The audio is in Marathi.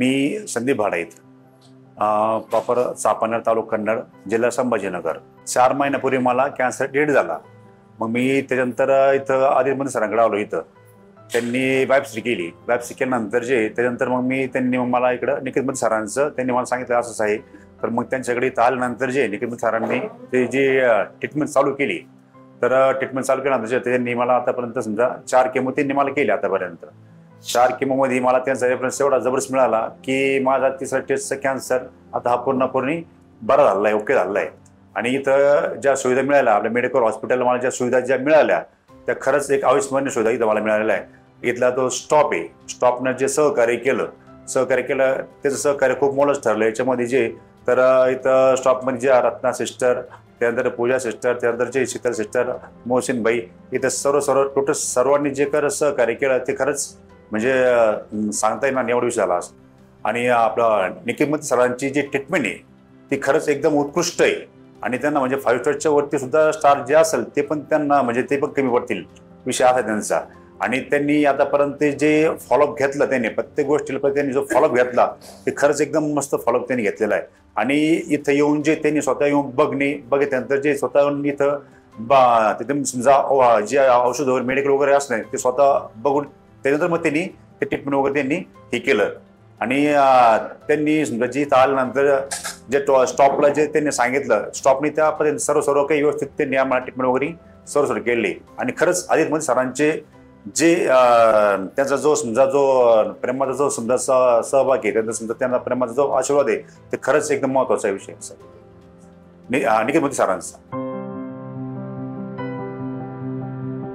मी संदीप भाडाईत, प्रॉपर चापानेर, तालुका कन्नड, जिल्हा संभाजीनगर. 4 महिन्यापूर्वी मला कॅन्सर डेट झाला. मग मी त्याच्यानंतर इथं आदित्य सरांकडे आलो. इथं त्यांनी बायोप्सी केली. बायोप्सी केल्यानंतर त्याच्यानंतर मग त्यांनी मला इकडं निखिल सरांचं त्यांनी मला सांगितलं असंच आहे. तर मग त्यांच्याकडे इथं आल्यानंतर निखिल सरांनी ते ट्रीटमेंट चालू केली. तर ट्रीटमेंट चालू केल्यानंतर त्यांनी मला आतापर्यंत समजा 4 केमो त्यांनी मला केली. आतापर्यंत 4 केमोमध्ये मला त्यांचा रेफरन्स एवढा जबरदस्त मिळाला की माझा 3रा टेस्टचा कॅन्सर आता हा पूर्णपणे बरा झाला आहे, ओके झाला आहे. आणि इथं ज्या सुविधा मिळाल्या आपल्या मेडिकल हॉस्पिटलला मला ज्या सुविधा मिळाल्या त्या खरंच एक अविस्मरणीय सुविधा इथं मला मिळालेला आहे. इथला तो स्टॉप आहे, स्टॉपनं जे सहकार्य केलं त्याचं सहकार्य खूप मोलच ठरलं. याच्यामध्ये तर इथं स्टॉपमध्ये ज्या रत्ना सिस्टर, त्यानंतर पूजा सिस्टर, त्यानंतर शीतल सिस्टर, मोहसिन भाई, इथं सर्व टोटल सर्वांनी जे सहकार्य केलं ते खरंच म्हणजे सांगता येणार एवढा विषय झाला. आणि आपलं निखिल सरांची जी ट्रीटमेंट आहे ती खरंच एकदम उत्कृष्ट आहे. आणि त्यांना म्हणजे 5 स्टारच्या वरती सुद्धा स्टार जे असेल ते पण त्यांना म्हणजे ते पण कमी पडतील विषय असा त्यांचा. आणि त्यांनी आतापर्यंत जे फॉलोअप घेतलं त्यांनी प्रत्येक गोष्टीला त्यांनी जो फॉलोअप घेतला ते खरंच एकदम मस्त फॉलोअप त्यांनी घेतलेला आहे. आणि इथं येऊन त्यांनी स्वतः येऊन बघितल्यानंतर स्वतः येऊन इथं तिथे समजा जे औषध वगैरे मेडिकल वगैरे असणे ते स्वतः बघून त्यानंतर मग त्यांनी ते ट्रीटमेंट वगैरे त्यांनी हे केलं. आणि त्यांनी समजा इथं आल्यानंतर स्टॉपला त्यांनी सांगितलं स्टॉपने त्या पद्धतीने सर्व काही व्यवस्थित त्यांनी आम्हाला ट्रीटमेंट वगैरे सर्व केली. आणि खरंच आदित्य सरांचे त्यांचा जो प्रेमाचा जो समजा सहभाग आहे, त्यांचा समजा त्यांना प्रेमाचा जो आशीर्वाद आहे ते खरंच एकदम महत्वाचा विषय निखिल सरांचा.